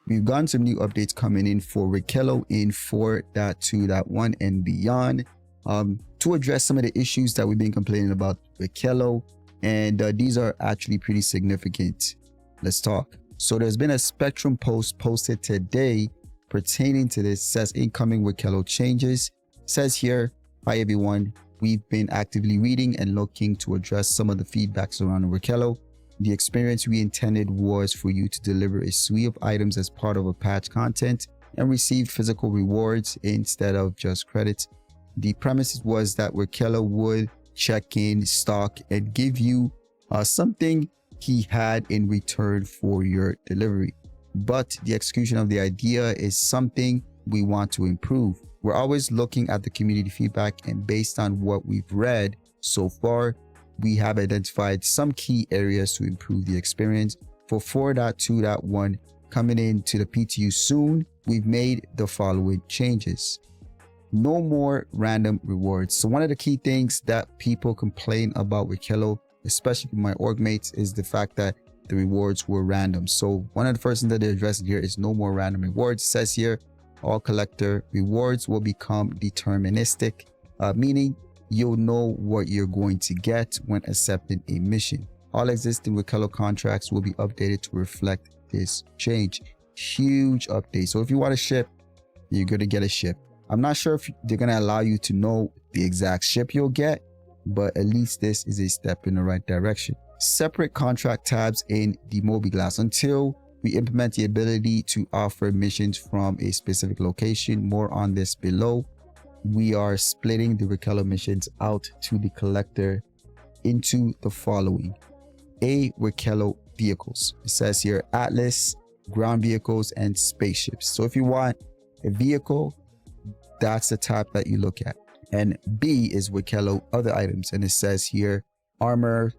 We've gotten some new updates coming in for Wikelo in 4.2.1 and beyond to address some of the issues that we've been complaining about Wikelo, and these are actually pretty significant. Let's talk. So there's been a Spectrum post posted today pertaining to this. It says incoming Wikelo changes. It says here, hi everyone, we've been actively reading and looking to address some of the feedbacks around Wikelo. The experience we intended was for you to deliver a suite of items as part of a patch content and receive physical rewards instead of just credits. The premise was that Wikelo would check in, stock, and give you something he had in return for your delivery. But the execution of the idea is something we want to improve. We're always looking at the community feedback, and based on what we've read so far, we have identified some key areas to improve the experience. For 4.2.1 coming into the PTU soon, we've made the following changes. No more random rewards. So one of the key things that people complain about Wikelo, especially my org mates, is the fact that the rewards were random. So one of the first things that they're addressing here is no more random rewards. It says here, all collector rewards will become deterministic, meaning you'll know what you're going to get when accepting a mission. All existing Wikelo contracts will be updated to reflect this change. Huge update. So if you want a ship, you're going to get a ship. I'm not sure if they're going to allow you to know the exact ship you'll get, but at least this is a step in the right direction. Separate contract tabs in the mobiGlas until we implement the ability to offer missions from a specific location. More on this below. We are splitting the Wikelo missions out to the collector into the following. A, Wikelo vehicles. It says here Atlas, ground vehicles, and spaceships. So if you want a vehicle, that's the type that you look at. And B is Wikelo other items, and it says here armor,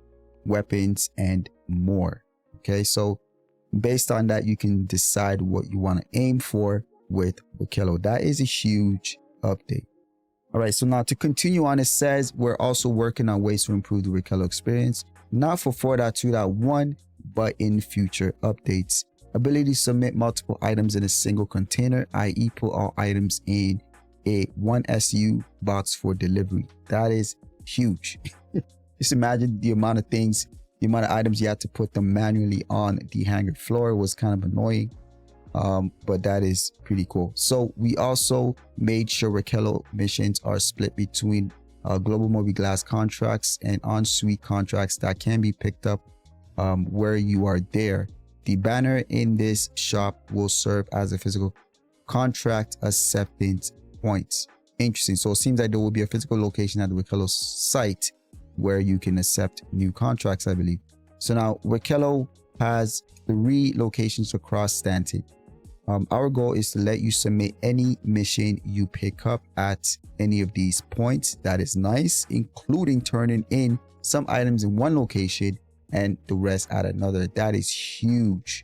weapons, and more. Okay, so based on that, you can decide what you want to aim for with Wikelo. That is a huge update. All right, so now to continue on, it says we're also working on ways to improve the Wikelo experience, not for 4.2.1, but in future updates. Ability to submit multiple items in a single container, i.e. put all items in a 1SU box for delivery. That is huge. Just imagine the amount of things, the amount of items you had to put them manually on the hangar floor. It was kind of annoying, but that is pretty cool. So we also made sure Wikelo missions are split between global mobiGlas contracts and on-suite contracts that can be picked up where you are there. The banner in this shop will serve as a physical contract acceptance points. Interesting. So it seems like there will be a physical location at the Wikelo site where you can accept new contracts, I believe. So now Wikelo has 3 locations across Stanton. Our goal is to let you submit any mission you pick up at any of these points. That is nice, including turning in some items in one location and the rest at another. That is huge.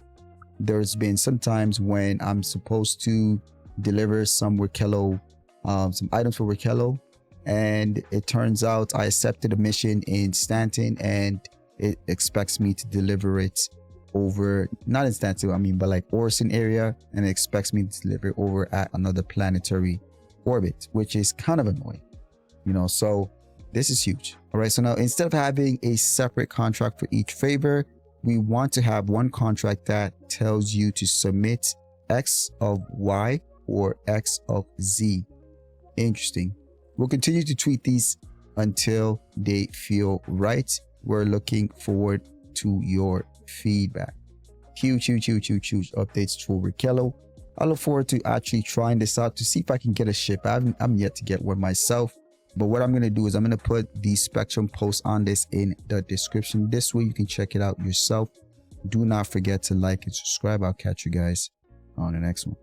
There's been some times when I'm supposed to deliver some Wikelo, some items for Wikelo, and it turns out I accepted a mission in Stanton and it expects me to deliver it over, not in Stanton, I mean, but like Orson area, and it expects me to deliver it over at another planetary orbit, which is kind of annoying, you know. So this is huge. All right, so now instead of having a separate contract for each favor, we want to have one contract that tells you to submit X of Y or X of Z. Interesting. We'll continue to tweet these until they feel right. We're looking forward to your feedback. Huge updates for Wikelo. I look forward to actually trying this out to see if I can get a ship. I'm yet to get one myself, but what I'm going to do is I'm going to put the Spectrum post on this in the description. This way you can check it out yourself. Do not forget to like and subscribe. I'll catch you guys on the next one.